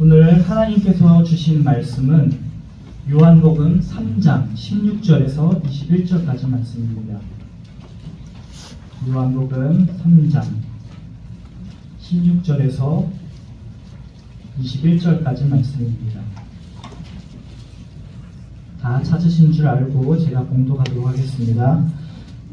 오늘 하나님께서 주신 말씀은 요한복음 3장 16절에서 21절까지 말씀입니다. 요한복음 3장 16절에서 21절까지 말씀입니다. 다 찾으신 줄 알고 제가 봉독하도록 하겠습니다.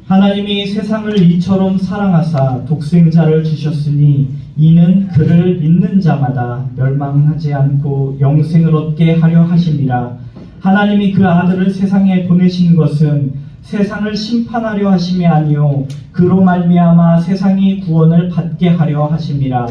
하나님이 세상을 이처럼 사랑하사 독생자를 주셨으니 이는 그를 믿는 자마다 멸망하지 않고 영생을 얻게 하려 하심이라. 하나님이 그 아들을 세상에 보내신 것은 세상을 심판하려 하심이 아니요 그로 말미암아 세상이 구원을 받게 하려 하심이라.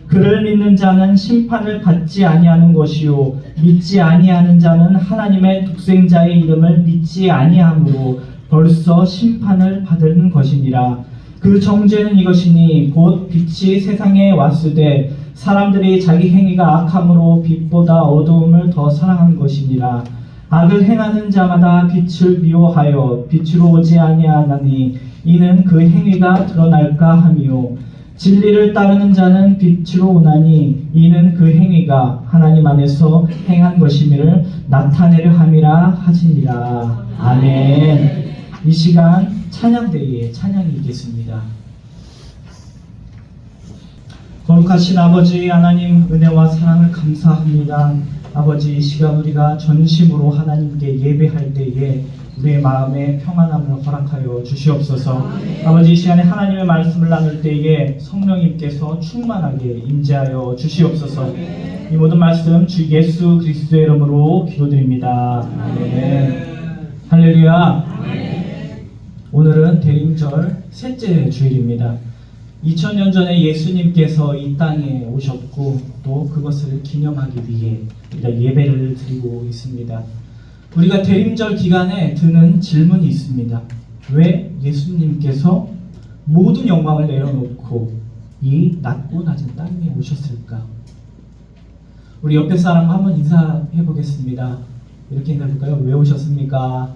그를 믿는 자는 심판을 받지 아니하는 것이요 믿지 아니하는 자는 하나님의 독생자의 이름을 믿지 아니하므로 벌써 심판을 받은 것이니라. 그 정죄는 이것이니 곧 빛이 세상에 왔으되 사람들이 자기 행위가 악함으로 빛보다 어두움을 더 사랑한 것이니라. 악을 행하는 자마다 빛을 미워하여 빛으로 오지 아니하나니 이는 그 행위가 드러날까 함이요 진리를 따르는 자는 빛으로 오나니 이는 그 행위가 하나님 안에서 행한 것임을 나타내려 함이라 하시니라. 아멘. 이 시간 찬양대회에 찬양이 있겠습니다. 거룩하신 아버지 하나님, 은혜와 사랑을 감사합니다. 아버지, 이 시간 우리가 전심으로 하나님께 예배할 때에 우리의 마음에 평안함을 허락하여 주시옵소서. 아버지, 이 시간에 하나님의 말씀을 나눌 때에 성령님께서 충만하게 임재하여 주시옵소서. 이 모든 말씀 주 예수 그리스도의 이름으로 기도드립니다. 아멘. 할렐루야. 오늘은 대림절 셋째 주일입니다. 2000년 전에 예수님께서 이 땅에 오셨고 또 그것을 기념하기 위해 우리가 예배를 드리고 있습니다. 우리가 대림절 기간에 드는 질문이 있습니다. 왜 예수님께서 모든 영광을 내려놓고 이 낮고 낮은 땅에 오셨을까? 우리 옆에 사람과 한번 인사해 보겠습니다. 이렇게 인사해볼까요? 왜 오셨습니까?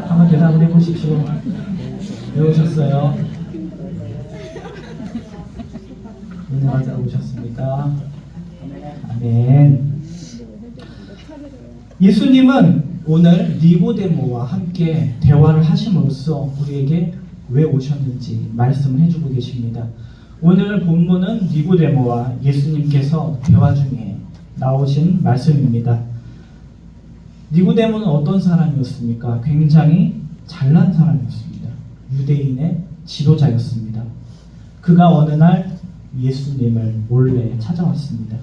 한번 대답을 해보십시오. 왜 오셨어요? 은혜 받으러 오셨습니까? 아멘. 예수님은 오늘 니고데모와 함께 대화를 하심으로써 우리에게 왜 오셨는지 말씀을 해주고 계십니다. 오늘 본문은 니고데모와 예수님께서 대화 중에 나오신 말씀입니다. 니고데모는 어떤 사람이었습니까? 굉장히 잘난 사람이었습니다. 유대인의 지도자였습니다. 그가 어느 날 예수님을 몰래 찾아왔습니다.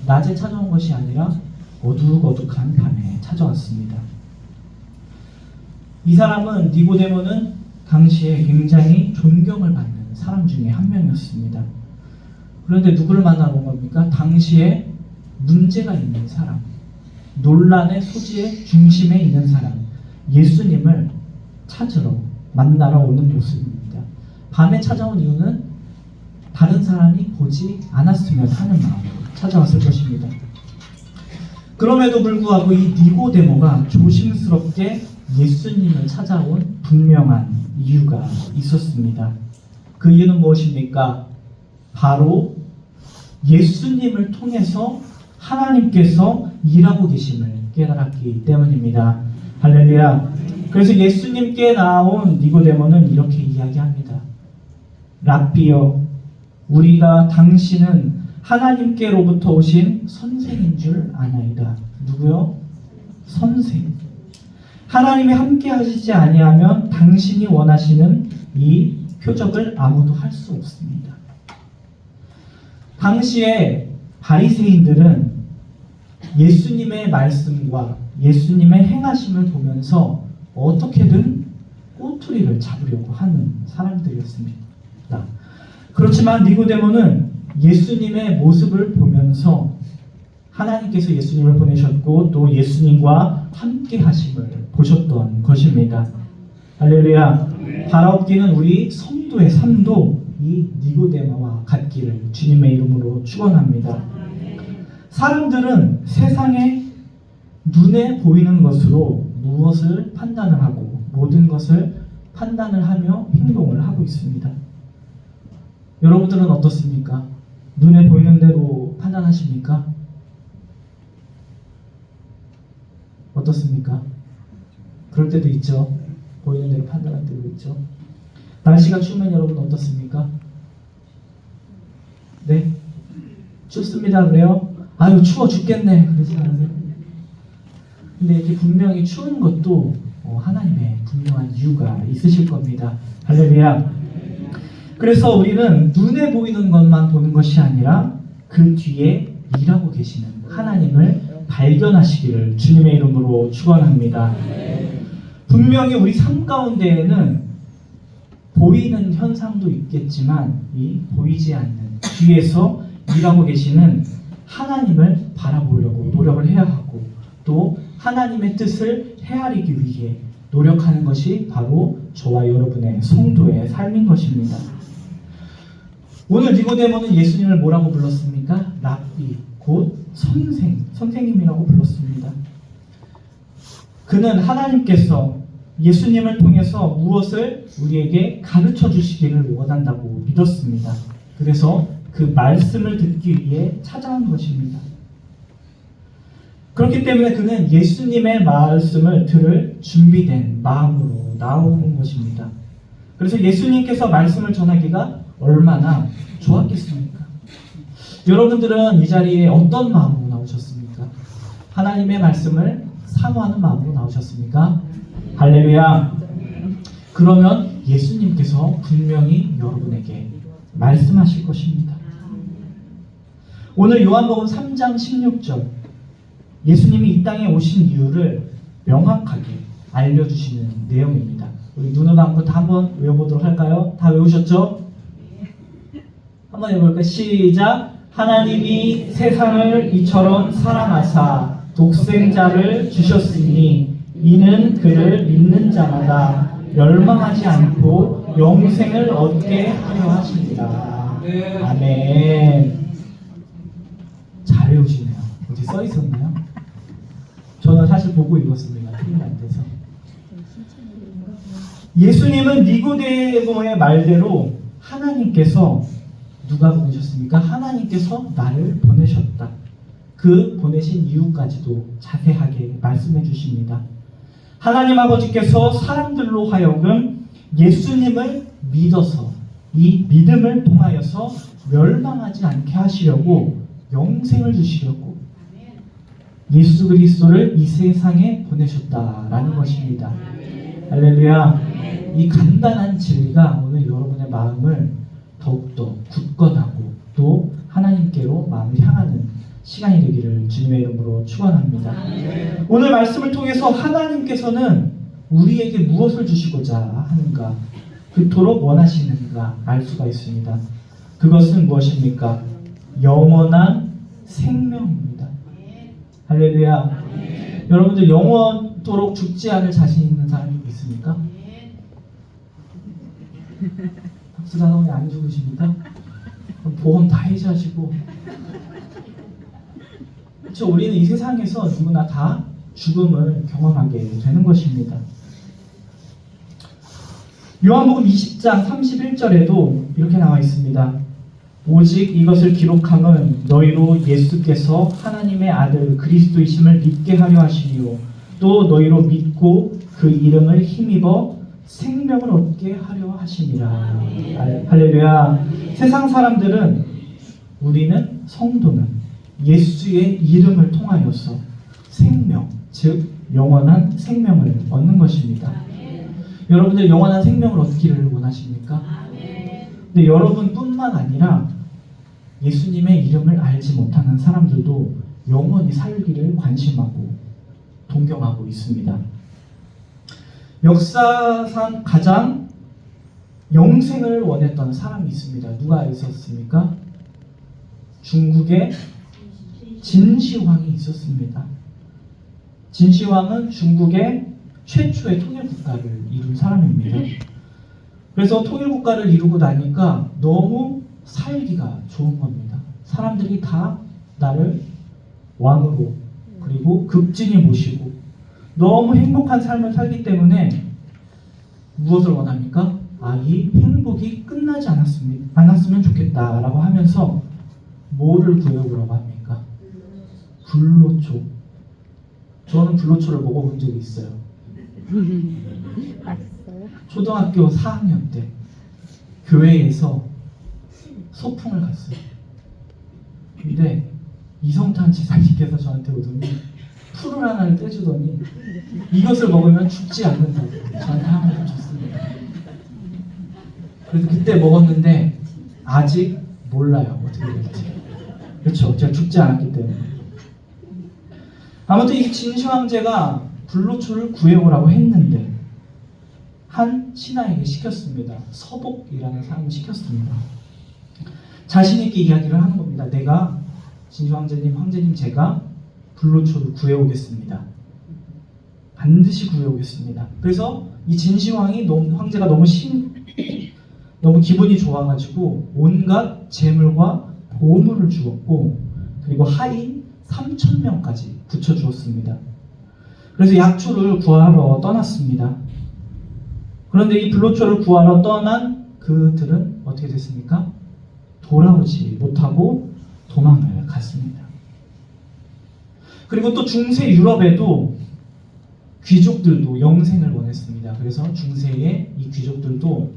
낮에 찾아온 것이 아니라 어둑어둑한 밤에 찾아왔습니다. 이 사람은, 니고데모는 당시에 굉장히 존경을 받는 사람 중에 한 명이었습니다. 그런데 누구를 만나러 온 겁니까? 당시에 문제가 있는 사람, 논란의 소지의 중심에 있는 사람, 예수님을 찾으러 만나러 오는 모습입니다. 밤에 찾아온 이유는 다른 사람이 보지 않았으면 하는 마음으로 찾아왔을 것입니다. 그럼에도 불구하고 이 니고데모가 조심스럽게 예수님을 찾아온 분명한 이유가 있었습니다. 그 이유는 무엇입니까? 바로 예수님을 통해서 하나님께서 일하고 계심을 깨달았기 때문입니다. 할렐루야. 그래서 예수님께 나온 니고데모는 이렇게 이야기합니다. 랍비여, 우리가 당신은 하나님께로부터 오신 선생인 줄 아나이다. 누구요? 선생. 하나님이 함께 하시지 아니하면 당신이 원하시는 이 표적을 아무도 할 수 없습니다. 당시에 바리새인들은 예수님의 말씀과 예수님의 행하심을 보면서 어떻게든 꼬투리를 잡으려고 하는 사람들이었습니다. 그렇지만 니고데모는 예수님의 모습을 보면서 하나님께서 예수님을 보내셨고 또 예수님과 함께 하심을 보셨던 것입니다. 할렐루야. 바라옵기는 우리 성도의 삶도 이 니고데모와 같기를 주님의 이름으로 축원합니다. 사람들은 세상에 눈에 보이는 것으로 무엇을 판단을 하고 모든 것을 판단을 하며 행동을 하고 있습니다. 여러분들은 어떻습니까? 눈에 보이는 대로 판단하십니까? 판단하십니까? 어떻습니까? 그럴 때도 있죠. 보이는 대로 판단할 때도 있죠. 날씨가 추우면 여러분 어떻습니까? 네? 춥습니다. 그래요? 아유 추워 죽겠네. 그러지 않으세요? 근데 이렇게 분명히 추운 것도 하나님의 분명한 이유가 있으실 겁니다. 할렐루야. 그래서 우리는 눈에 보이는 것만 보는 것이 아니라 그 뒤에 일하고 계시는 하나님을 발견하시기를 주님의 이름으로 축원합니다. 분명히 우리 삶 가운데에는 보이는 현상도 있겠지만 이 보이지 않는 뒤에서 일하고 계시는 하나님을 바라보려고 노력을 해야 하고 또 하나님의 뜻을 헤아리기 위해 노력하는 것이 바로 저와 여러분의 성도의 삶인 것입니다. 오늘 니고데모는 예수님을 뭐라고 불렀습니까? 랍비, 곧 선생님이라고 불렀습니다. 그는 하나님께서 예수님을 통해서 무엇을 우리에게 가르쳐 주시기를 원한다고 믿었습니다. 그래서 그 말씀을 듣기 위해 찾아온 것입니다. 그렇기 때문에 그는 예수님의 말씀을 들을 준비된 마음으로 나온 것입니다. 그래서 예수님께서 말씀을 전하기가 얼마나 좋았겠습니까? 여러분들은 이 자리에 어떤 마음으로 나오셨습니까? 하나님의 말씀을 사모하는 마음으로 나오셨습니까? 할렐루야. 그러면 예수님께서 분명히 여러분에게 말씀하실 것입니다. 오늘 요한복음 3장 16절 예수님이 이 땅에 오신 이유를 명확하게 알려주시는 내용입니다. 우리 눈을 감고 다 한번 외워보도록 할까요? 다 외우셨죠? 한번 해볼까요? 시작! 하나님이 세상을 이처럼 사랑하사 독생자를 주셨으니 이는 그를 믿는 자마다 멸망하지 않고 영생을 얻게 하려 하십니다. 아멘. 잘 외우시네요. 어디 써 있었나요? 저는 사실 보고 읽었습니다. 틀리면 안 돼서. 예수님은 니고데모의 말대로 하나님께서 누가 보내셨습니까? 하나님께서 나를 보내셨다. 그 보내신 이유까지도 자세하게 말씀해 주십니다. 하나님 아버지께서 사람들로 하여금 예수님을 믿어서 이 믿음을 통하여서 멸망하지 않게 하시려고 영생을 주시려고 예수 그리스도를 이 세상에 보내셨다라는 것입니다. 할렐루야. 이 간단한 진리가 오늘 여러분의 마음을 더욱더 굳건하고 또 하나님께로 마음을 향하는 시간이 되기를 주님의 이름으로 축원합니다. 오늘 말씀을 통해서 하나님께서는 우리에게 무엇을 주시고자 하는가, 그토록 원하시는가 알 수가 있습니다. 그것은 무엇입니까? 영원한 생명입니다. 할렐루야. 여러분들 영원토록 죽지 않을 자신 있는 사람이 있습니까? 박수가 나오면 안 죽으십니까? 보험 다 해지하시고. 그렇죠? 우리는 이 세상에서 누구나 다 죽음을 경험하게 되는 것입니다. 요한복음 20장 31절에도 이렇게 나와 있습니다. 오직 이것을 기록함은 너희로 예수께서 하나님의 아들 그리스도이심을 믿게 하려 하시리요 또 너희로 믿고 그 이름을 힘입어 생명을 얻게 하려 하심이라. 할렐루야. 세상 사람들은, 우리는 성도는 예수의 이름을 통하여서 생명, 즉 영원한 생명을 얻는 것입니다. 여러분들 영원한 생명을 얻기를 원하십니까? 근데 여러분뿐만 아니라 예수님의 이름을 알지 못하는 사람들도 영원히 살기를 관심하고 동경하고 있습니다. 역사상 가장 영생을 원했던 사람이 있습니다. 누가 있었습니까? 중국의 진시황이 있었습니다. 진시황은 중국의 최초의 통일국가를 이룬 사람입니다. 그래서 통일국가를 이루고 나니까 너무 살기가 좋은 겁니다. 사람들이 다 나를 왕으로 그리고 극진히 모시고 너무 행복한 삶을 살기 때문에 무엇을 원합니까? 이 행복이 끝나지 않았으면 좋겠다라고 하면서 뭐를 구해오라고 합니까? 불로초. 저는 불로초를 먹어본 적이 있어요. 맛있어요? 초등학교 4학년 때 교회에서 소풍을 갔어요. 근데 이성탄 지사님께서 저한테 오더니 풀을 하나를 떼주더니 이것을 먹으면 죽지 않는다고 저한테 하나를 줬습니다. 그래서 그때 먹었는데 아직 몰라요, 어떻게 될지. 그렇죠, 제가 죽지 않았기 때문에. 아무튼 이 진시황제가 불로초를 구해오라고 했는데 한 신하에게 시켰습니다. 서복이라는 사람이 시켰습니다. 자신 있게 이야기를 하는 겁니다. 내가 진시황제님, 황제님, 제가 불로초를 구해오겠습니다. 반드시 구해오겠습니다. 그래서 이 진시황이 황제가 너무 기분이 좋아가지고 온갖 재물과 보물을 주었고, 그리고 하인 3,000명까지 붙여주었습니다. 그래서 약초를 구하러 떠났습니다. 그런데 이 불로초를 구하러 떠난 그들은 어떻게 됐습니까? 돌아오지 못하고 도망을 갔습니다. 그리고 또 중세 유럽에도 귀족들도 영생을 원했습니다. 그래서 중세의 이 귀족들도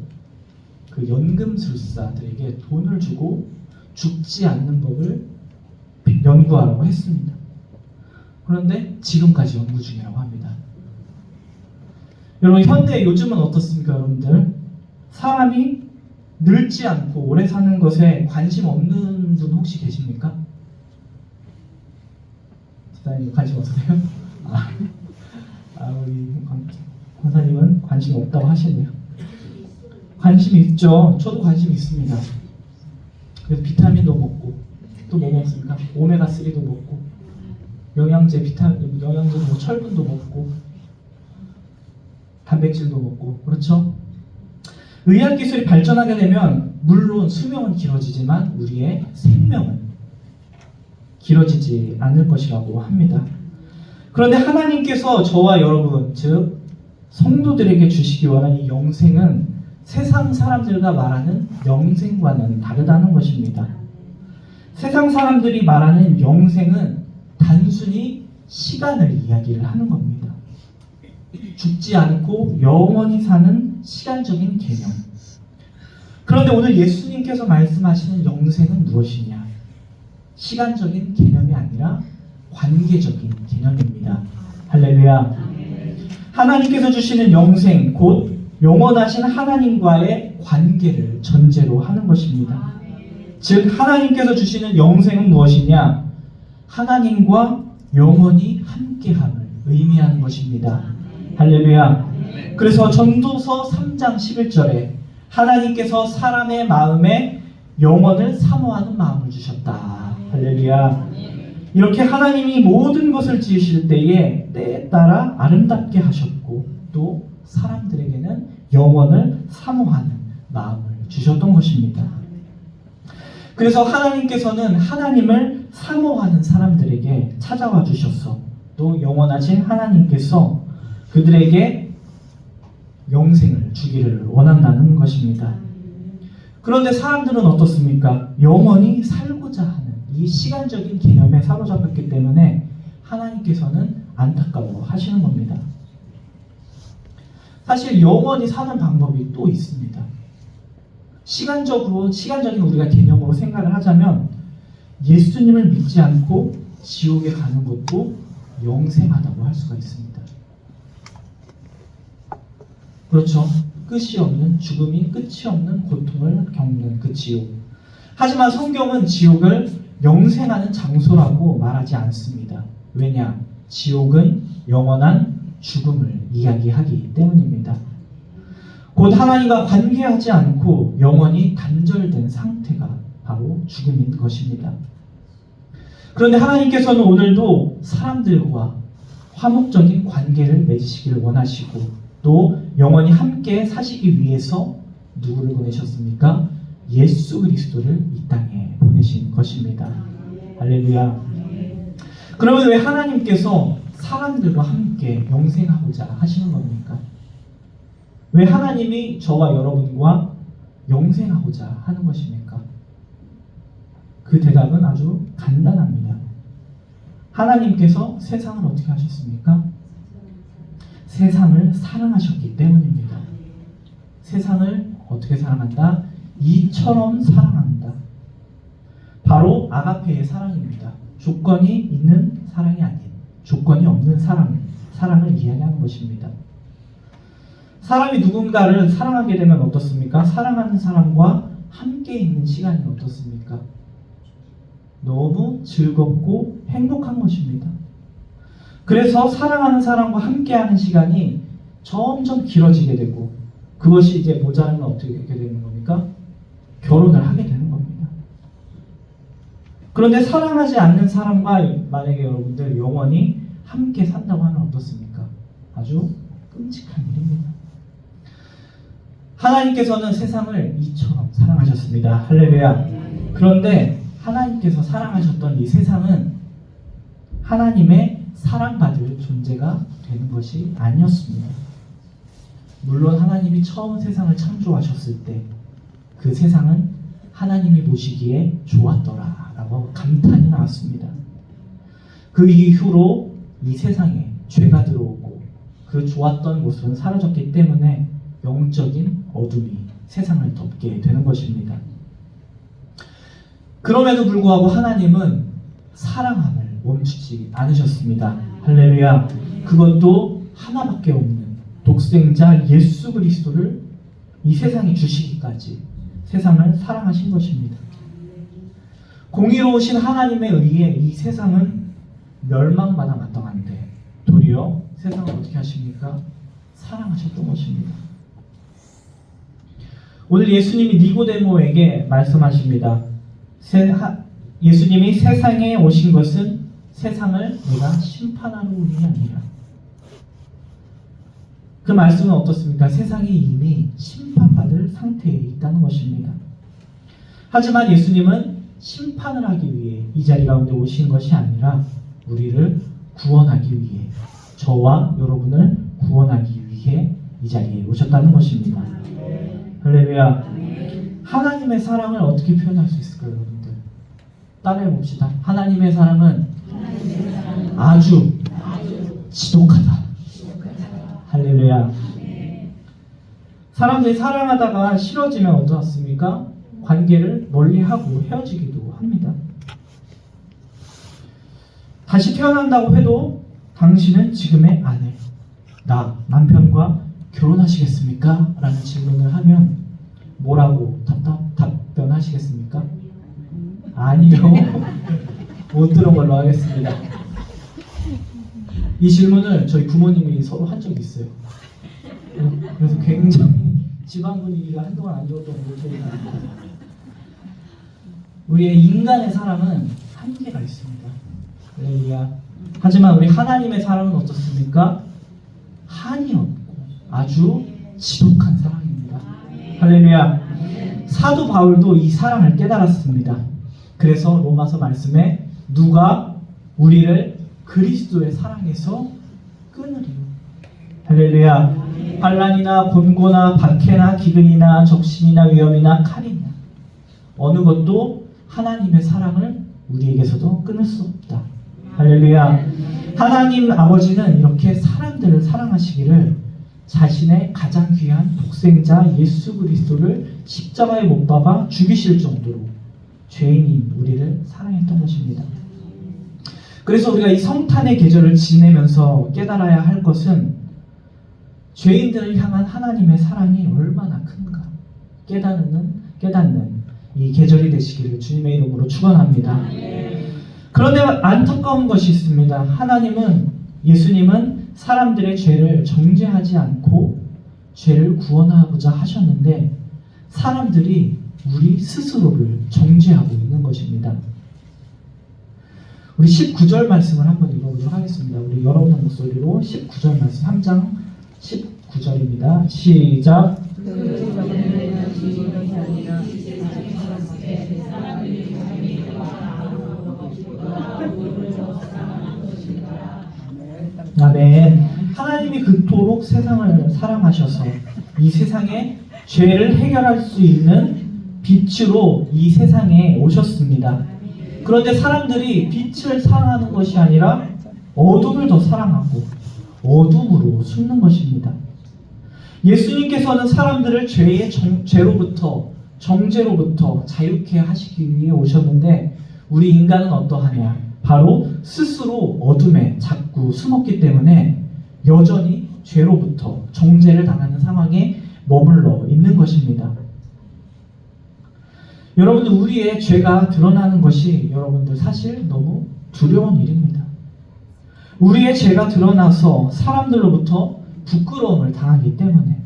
그 연금술사들에게 돈을 주고 죽지 않는 법을 연구하라고 했습니다. 그런데 지금까지 연구 중이라고 합니다. 여러분, 현대 요즘은 어떻습니까, 여러분들? 사람이 늙지 않고 오래 사는 것에 관심 없는 분 혹시 계십니까? 지사님 관심 없으세요? 우리 권사님은 관심 없다고 하시네요. 관심이 있죠. 저도 관심이 있습니다. 그래서 비타민도 먹고, 또 뭐 먹습니까? 오메가3도 먹고, 영양제도 뭐 철분도 먹고, 단백질도 먹고, 그렇죠? 의학 기술이 발전하게 되면 물론 수명은 길어지지만 우리의 생명은 길어지지 않을 것이라고 합니다. 그런데 하나님께서 저와 여러분, 즉 성도들에게 주시기 원하는 이 영생은 세상 사람들과 말하는 영생과는 다르다는 것입니다. 세상 사람들이 말하는 영생은 단순히 시간을 이야기를 하는 겁니다. 죽지 않고 영원히 사는 시간적인 개념. 그런데 오늘 예수님께서 말씀하시는 영생은 무엇이냐? 시간적인 개념이 아니라 관계적인 개념입니다. 할렐루야. 하나님께서 주시는 영생, 곧 영원하신 하나님과의 관계를 전제로 하는 것입니다. 즉 하나님께서 주시는 영생은 무엇이냐? 하나님과 영원히 함께함을 의미하는 것입니다. 할렐루야. 그래서 전도서 3장 11절에 하나님께서 사람의 마음에 영원을 사모하는 마음을 주셨다. 할렐루야. 이렇게 하나님이 모든 것을 지으실 때에 따라 아름답게 하셨고, 또 사람들에게는 영원을 사모하는 마음을 주셨던 것입니다. 그래서 하나님께서는 하나님을 사모하는 사람들에게 찾아와 주셔서, 또 영원하신 하나님께서 그들에게 영생을 주기를 원한다는 것입니다. 그런데 사람들은 어떻습니까? 영원히 살고자 하는 이 시간적인 개념에 사로잡혔기 때문에 하나님께서는 안타까워 하시는 겁니다. 사실 영원히 사는 방법이 또 있습니다. 시간적인 우리가 개념으로 생각을 하자면 예수님을 믿지 않고 지옥에 가는 것도 영생하다고 할 수가 있습니다. 그렇죠. 끝이 없는, 죽음이 끝이 없는 고통을 겪는 그 지옥. 하지만 성경은 지옥을 영생하는 장소라고 말하지 않습니다. 왜냐? 지옥은 영원한 죽음을 이야기하기 때문입니다. 곧 하나님과 관계하지 않고 영원히 단절된 상태가 바로 죽음인 것입니다. 그런데 하나님께서는 오늘도 사람들과 화목적인 관계를 맺으시기를 원하시고, 또 영원히 함께 사시기 위해서 누구를 보내셨습니까? 예수 그리스도를 이 땅에 보내신 것입니다. 할렐루야. 그러면 왜 하나님께서 사람들과 함께 영생하고자 하시는 겁니까? 왜 하나님이 저와 여러분과 영생하고자 하는 것입니까? 그 대답은 아주 간단합니다. 하나님께서 세상을 어떻게 하셨습니까? 세상을 사랑하셨기 때문입니다. 세상을 어떻게 사랑한다? 이처럼 사랑한다. 바로 아가페의 사랑입니다. 조건이 있는 사랑이 아닌, 조건이 없는 사랑을 이야기하는 것입니다. 사람이 누군가를 사랑하게 되면 어떻습니까? 사랑하는 사람과 함께 있는 시간이 어떻습니까? 너무 즐겁고 행복한 것입니다. 그래서 사랑하는 사람과 함께하는 시간이 점점 길어지게 되고, 그것이 이제 모자라면 어떻게 되는 겁니까? 결혼을 하게 되는 겁니다. 그런데 사랑하지 않는 사람과 만약에 여러분들 영원히 함께 산다고 하면 어떻습니까? 아주 끔찍한 일입니다. 하나님께서는 세상을 이처럼 사랑하셨습니다. 할렐루야. 그런데 하나님께서 사랑하셨던 이 세상은 하나님의 사랑받을 존재가 되는 것이 아니었습니다. 물론 하나님이 처음 세상을 창조하셨을 때 그 세상은 하나님이 보시기에 좋았더라 라고 감탄이 나왔습니다. 그 이후로 이 세상에 죄가 들어오고 그 좋았던 모습은 사라졌기 때문에 영적인 어둠이 세상을 덮게 되는 것입니다. 그럼에도 불구하고 하나님은 사랑함을 멈추지 않으셨습니다. 할렐루야. 그것도 하나밖에 없는 독생자 예수 그리스도를 이 세상에 주시기까지 세상을 사랑하신 것입니다. 공의로우신 하나님에 의해 이 세상은 멸망마다 마땅한데 도리어 세상을 어떻게 하십니까? 사랑하셨던 것입니다. 오늘 예수님이 니고데모에게 말씀하십니다. 예수님이 세상에 오신 것은 세상을 내가 심판하러 온 게 아니라. 그 말씀은 어떻습니까? 세상이 이미 심판받을 상태에 있다는 것입니다. 하지만 예수님은 심판을 하기 위해 이 자리 가운데 오신 것이 아니라 우리를 구원하기 위해, 저와 여러분을 구원하기 위해 이 자리에 오셨다는 것입니다. 할렐루야. 하나님의 사랑을 어떻게 표현할 수 있을까요, 여러분들? 따라해 봅시다. 하나님의 사랑은 아주 지독하다. 할렐루야. 사람들이 사랑하다가 싫어지면 어떻습니까? 관계를 멀리하고 헤어지기도 합니다. 다시 태어난다고 해도 당신은 지금의 아내, 나, 남편과 결혼하시겠습니까? 라는 질문을 하면 뭐라고 답변하시겠습니까? 아니요. 못 들은 걸로 하겠습니다. 이 질문을 저희 부모님이 서로 한 적이 있어요. 그래서 굉장히 집안 분위기가 한동안 안 좋았던 모습이 나옵니다. 우리의 인간의 사랑은 한계가 있습니다. 할렐루야. 하지만 우리 하나님의 사랑은 어떻습니까? 한이 없고 아주 지독한 사랑입니다. 할렐루야. 사도 바울도 이 사랑을 깨달았습니다. 그래서 로마서 말씀에 누가 우리를 그리스도의 사랑에서 끊으리요. 할렐루야. 환난이나 곤고나 박해나 기근이나 적신이나 위험이나 칼이나 어느 것도 하나님의 사랑을 우리에게서도 끊을 수 없다. 할렐루야. 하나님 아버지는 이렇게 사람들을 사랑하시기를 자신의 가장 귀한 독생자 예수 그리스도를 십자가에 못 박아 죽이실 정도로 죄인인 우리를 사랑했던 것입니다. 그래서 우리가 이 성탄의 계절을 지내면서 깨달아야 할 것은 죄인들을 향한 하나님의 사랑이 얼마나 큰가 깨닫는 이 계절이 되시기를 주님의 이름으로 축원합니다. 그런데 안타까운 것이 있습니다. 예수님은 사람들의 죄를 정죄하지 않고 죄를 구원하고자 하셨는데 사람들이 우리 스스로를 정죄하고 있는 것입니다. 우리 19절 말씀을 한번 읽어보도록 하겠습니다. 우리 여러분의 목소리로 19절 말씀 3장 19절입니다. 시작. 아멘. 하나님이 그토록 세상을 사랑하셔서 이 세상의 죄를 해결할 수 있는 빛으로 이 세상에 오셨습니다. 그런데 사람들이 빛을 사랑하는 것이 아니라 어둠을 더 사랑하고 어둠으로 숨는 것입니다. 예수님께서는 사람들을 죄로부터 정죄로부터 자유케 하시기 위해 오셨는데 우리 인간은 어떠하냐? 바로 스스로 어둠에 자꾸 숨었기 때문에 여전히 죄로부터 정죄를 당하는 상황에 머물러 있는 것입니다. 여러분들, 우리의 죄가 드러나는 것이 여러분들 사실 너무 두려운 일입니다. 우리의 죄가 드러나서 사람들로부터 부끄러움을 당하기 때문에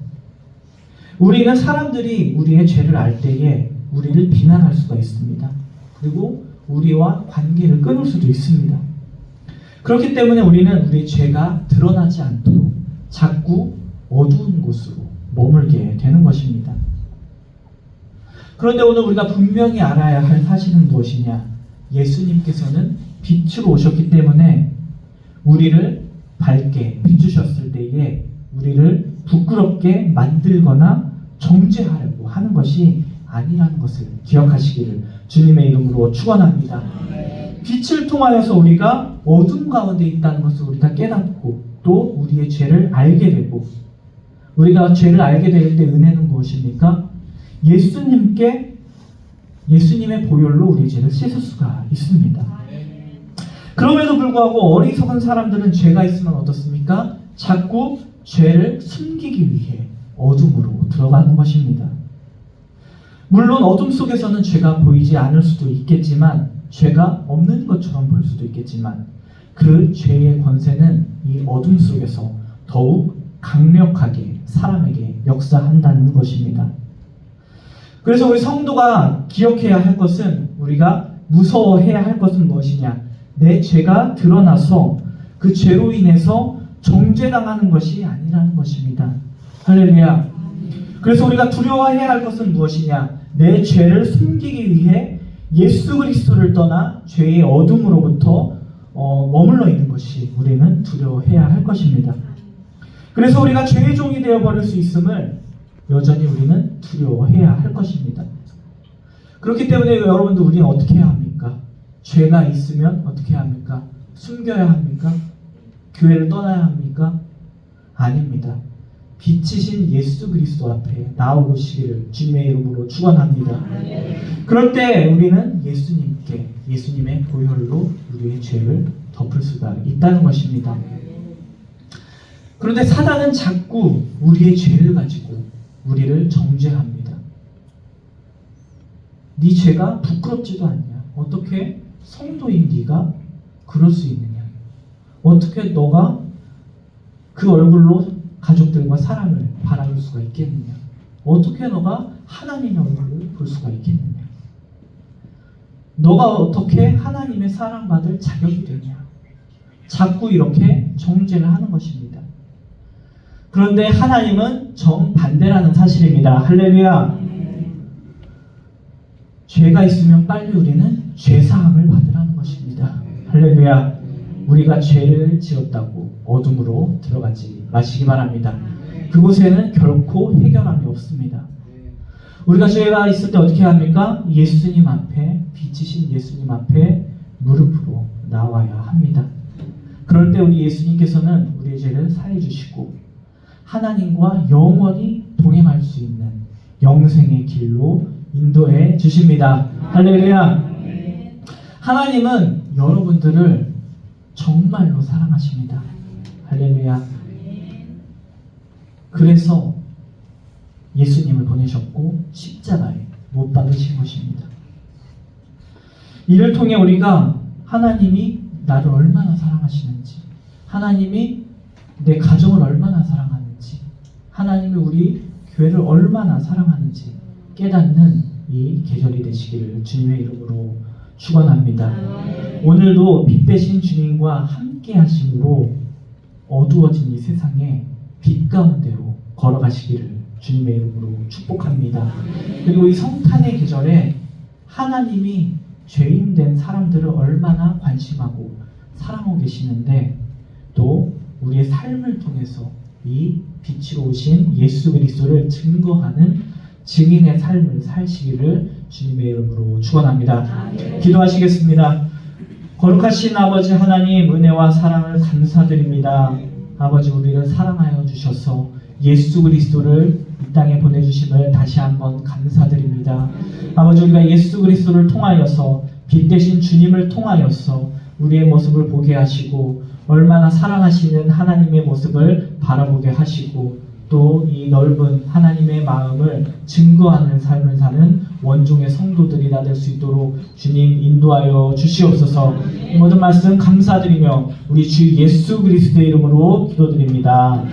우리는 사람들이 우리의 죄를 알 때에 우리를 비난할 수가 있습니다. 그리고 우리와 관계를 끊을 수도 있습니다. 그렇기 때문에 우리는 우리의 죄가 드러나지 않도록 자꾸 어두운 곳으로 머물게 되는 것입니다. 그런데 오늘 우리가 분명히 알아야 할 사실은 무엇이냐? 예수님께서는 빛으로 오셨기 때문에 우리를 밝게 비추셨을 때에 우리를 부끄럽게 만들거나 정죄하려고 하는 것이 아니라는 것을 기억하시기를 주님의 이름으로 축원합니다. 빛을 통하여서 우리가 어둠 가운데 있다는 것을 우리가 깨닫고 또 우리의 죄를 알게 되고, 우리가 죄를 알게 될 때 은혜는 무엇입니까? 예수님의 보혈로 우리의 죄를 씻을 수가 있습니다. 그럼에도 불구하고 어리석은 사람들은 죄가 있으면 어떻습니까? 자꾸 죄를 숨기기 위해 어둠으로 들어가는 것입니다. 물론 어둠 속에서는 죄가 보이지 않을 수도 있겠지만, 죄가 없는 것처럼 보일 수도 있겠지만, 그 죄의 권세는 이 어둠 속에서 더욱 강력하게 사람에게 역사한다는 것입니다. 그래서 우리 성도가 기억해야 할 것은, 우리가 무서워해야 할 것은 무엇이냐? 내 죄가 드러나서 그 죄로 인해서 정죄당하는 것이 아니라는 것입니다. 할렐루야. 그래서 우리가 두려워해야 할 것은 무엇이냐? 내 죄를 숨기기 위해 예수 그리스도를 떠나 죄의 어둠으로부터 머물러 있는 것이 우리는 두려워해야 할 것입니다. 그래서 우리가 죄의 종이 되어버릴 수 있음을 여전히 우리는 두려워해야 할 것입니다. 그렇기 때문에 여러분들, 우리는 어떻게 해야 합니까? 죄가 있으면 어떻게 해야 합니까? 숨겨야 합니까? 교회를 떠나야 합니까? 아닙니다. 빛이신 예수 그리스도 앞에 나오시기를 주님의 이름으로 축원합니다. 그럴 때 우리는 예수님의 보혈로 우리의 죄를 덮을 수가 있다는 것입니다. 그런데 사단은 자꾸 우리의 죄를 가지고 우리를 정죄합니다. 네 죄가 부끄럽지도 않냐? 어떻게 성도인 네가 그럴 수 있느냐? 어떻게 너가 그 얼굴로 가족들과 사랑을 바라볼 수가 있겠느냐? 어떻게 너가 하나님의 얼굴을 볼 수가 있겠느냐? 너가 어떻게 하나님의 사랑받을 자격이 되냐? 자꾸 이렇게 정죄를 하는 것입니다. 그런데 하나님은 정반대라는 사실입니다. 할렐루야. 죄가 있으면 빨리 우리는 죄사함을 받으라는 것입니다. 할렐루야. 우리가 죄를 지었다고 어둠으로 들어가지 마시기 바랍니다. 그곳에는 결코 해결함이 없습니다. 우리가 죄가 있을 때 어떻게 합니까? 예수님 앞에, 빛이신 예수님 앞에 무릎으로 나와야 합니다. 그럴 때 우리 예수님께서는 우리의 죄를 사해 주시고 하나님과 영원히 동행할 수 있는 영생의 길로 인도해 주십니다. 할렐루야. 하나님은 여러분들을 정말로 사랑하십니다. 할렐루야. 그래서 예수님을 보내셨고 십자가에 못 박으신 것입니다. 이를 통해 우리가 하나님이 나를 얼마나 사랑하시는지, 하나님이 내 가정을 얼마나 사랑하는지, 하나님이 우리 교회를 얼마나 사랑하는지 깨닫는 이 계절이 되시기를 주님의 이름으로 축원합니다. 오늘도 빛 대신 주님과 함께 하심으로 어두워진 이 세상에 빛 가운데로 걸어가시기를 주님의 이름으로 축복합니다. 그리고 이 성탄의 계절에 하나님이 죄인된 사람들을 얼마나 관심하고 사랑하고 계시는데, 또 우리의 삶을 통해서 이 빛으로 오신 예수 그리스도를 증거하는 증인의 삶을 사시기를 주님의 이름으로 축원합니다. 기도하시겠습니다. 거룩하신 아버지 하나님, 은혜와 사랑을 감사드립니다. 아버지, 우리를 사랑하여 주셔서 예수 그리스도를 이 땅에 보내주심을 다시 한번 감사드립니다. 아버지, 우리가 예수 그리스도를 통하여서, 빛 대신 주님을 통하여서 우리의 모습을 보게 하시고 얼마나 사랑하시는 하나님의 모습을 바라보게 하시고 또 이 넓은 하나님의 마음을 증거하는 삶을 사는 원종의 성도들이 다 될 수 있도록 주님 인도하여 주시옵소서. 이 모든 말씀 감사드리며 우리 주 예수 그리스도의 이름으로 기도드립니다.